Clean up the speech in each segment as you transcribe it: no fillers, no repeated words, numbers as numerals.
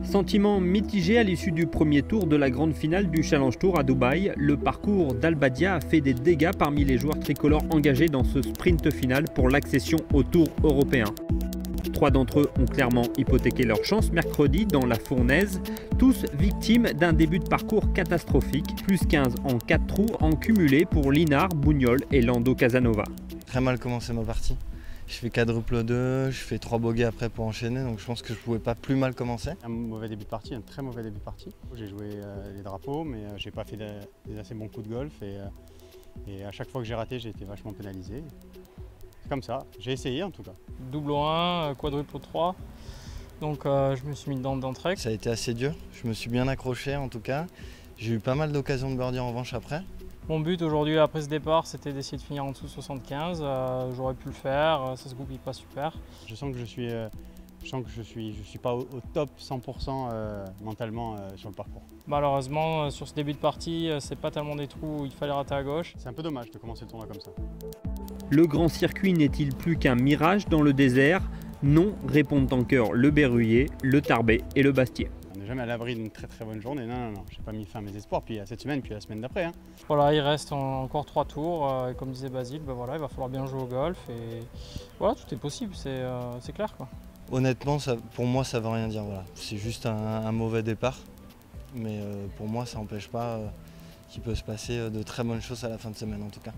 Sentiment mitigé à l'issue du premier tour de la grande finale du Challenge Tour à Dubaï. Le parcours d'Al-Badia a fait des dégâts parmi les joueurs tricolores engagés dans ce sprint final pour l'accession au Tour européen. 3 d'entre eux ont clairement hypothéqué leur chance mercredi dans la fournaise, tous victimes d'un début de parcours catastrophique, plus 15 en 4 trous en cumulé pour Linard, Bougnol et Lando Casanova. Très mal commencé ma partie. Je fais quadruple 2, je fais 3 bogeys après pour enchaîner, donc je pense que je pouvais pas plus mal commencer. Un mauvais début de partie, un très mauvais début de partie. J'ai joué les drapeaux, mais j'ai pas fait des assez bons coups de golf et à chaque fois que j'ai raté, j'ai été vachement pénalisé. C'est comme ça, j'ai essayé en tout cas. Double 1, quadruple 3, donc je me suis mis dedans d'entrée. Ça a été assez dur, je me suis bien accroché en tout cas. J'ai eu pas mal d'occasions de birdie en revanche après. Mon but aujourd'hui après ce départ, c'était d'essayer de finir en dessous de 75. J'aurais pu le faire, ça se goupille pas super. Je sens que je suis pas au top 100% mentalement sur le parcours. Malheureusement, sur ce début de partie, c'est pas tellement des trous où il fallait rater à gauche. C'est un peu dommage de commencer le tournoi comme ça. Le grand circuit n'est-il plus qu'un mirage dans le désert? Non, répondent en chœur le Berruyer, le Tarbet et le Bastier. On n'est jamais à l'abri d'une très bonne journée. Non, j'ai pas mis fin à mes espoirs. Puis cette semaine, puis la semaine d'après. Hein. Voilà, il reste encore 3 tours. Et comme disait Basile, ben voilà, il va falloir bien jouer au golf. Et voilà, tout est possible, c'est clair, quoi. Honnêtement, pour moi, ça ne veut rien dire. Voilà. C'est juste un mauvais départ. Mais pour moi, ça n'empêche pas qu'il peut se passer de très bonnes choses à la fin de semaine, en tout cas.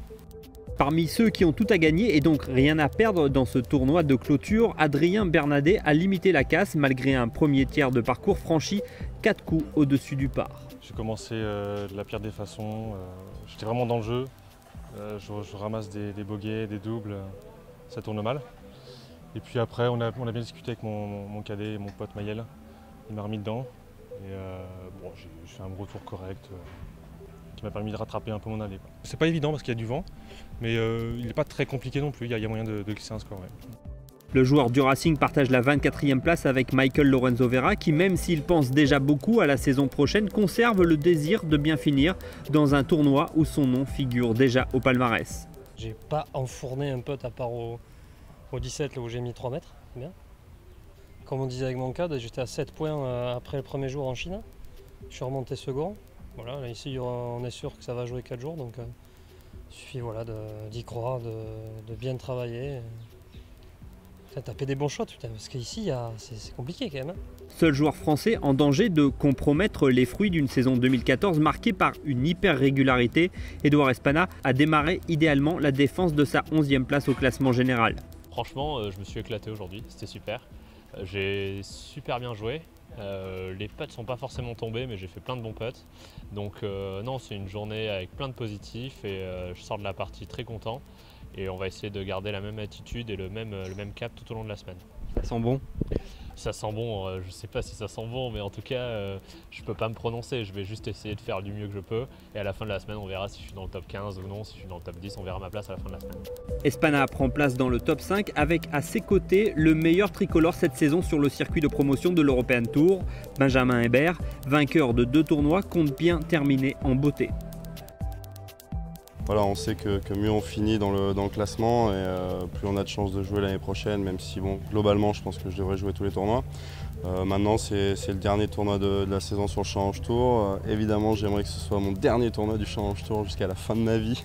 Parmi ceux qui ont tout à gagner et donc rien à perdre dans ce tournoi de clôture, Adrien Bernadet a limité la casse malgré un premier tiers de parcours franchi 4 coups au-dessus du par. J'ai commencé de la pire des façons, j'étais vraiment dans le jeu, je ramasse des bogeys, des doubles, ça tourne mal. Et puis après on a bien discuté avec mon cadet et mon pote Maël, il m'a remis dedans et bon, j'ai fait un gros tour correct. Qui m'a permis de rattraper un peu mon allée. C'est pas évident parce qu'il y a du vent, mais il n'est pas très compliqué non plus, il y a moyen de glisser un score. Ouais. Le joueur du Racing partage la 24e place avec Michael Lorenzo Vera qui, même s'il pense déjà beaucoup à la saison prochaine, conserve le désir de bien finir dans un tournoi où son nom figure déjà au palmarès. J'ai pas enfourné un putt à part au 17 là où j'ai mis 3 mètres, bien. Comme on disait avec mon cadre, j'étais à 7 points après le premier jour en Chine. Je suis remonté second. Voilà, là, ici on est sûr que ça va jouer 4 jours, donc il suffit voilà, d'y croire, de bien travailler. Taper des bons shots, putain, parce qu'ici c'est compliqué quand même. Hein. Seul joueur français en danger de compromettre les fruits d'une saison 2014 marquée par une hyper-régularité, Édouard Espana a démarré idéalement la défense de sa 11e place au classement général. Franchement, je me suis éclaté aujourd'hui, c'était super. J'ai super bien joué. Les putts ne sont pas forcément tombés, mais j'ai fait plein de bons putts. Donc non, c'est une journée avec plein de positifs et je sors de la partie très content. Et on va essayer de garder la même attitude et le même cap tout au long de la semaine. Ça sent bon? Ça sent bon, je ne sais pas si ça sent bon, mais en tout cas, je ne peux pas me prononcer. Je vais juste essayer de faire du mieux que je peux. Et à la fin de la semaine, on verra si je suis dans le top 15 ou non. Si je suis dans le top 10, on verra ma place à la fin de la semaine. Espana prend place dans le top 5 avec à ses côtés le meilleur tricolore cette saison sur le circuit de promotion de l'European Tour. Benjamin Hébert, vainqueur de 2 tournois, compte bien terminer en beauté. Voilà, on sait que mieux on finit dans le classement et plus on a de chances de jouer l'année prochaine, même si bon, globalement je pense que je devrais jouer tous les tournois. Maintenant c'est le dernier tournoi de la saison sur le Challenge Tour. Évidemment j'aimerais que ce soit mon dernier tournoi du Challenge Tour jusqu'à la fin de ma vie.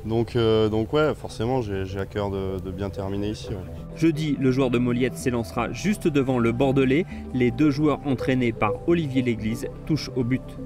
donc ouais, forcément j'ai à cœur de bien terminer ici. Ouais. Jeudi, le joueur de Moliette s'élancera juste devant le Bordelais. Les 2 joueurs entraînés par Olivier Léglise touchent au but.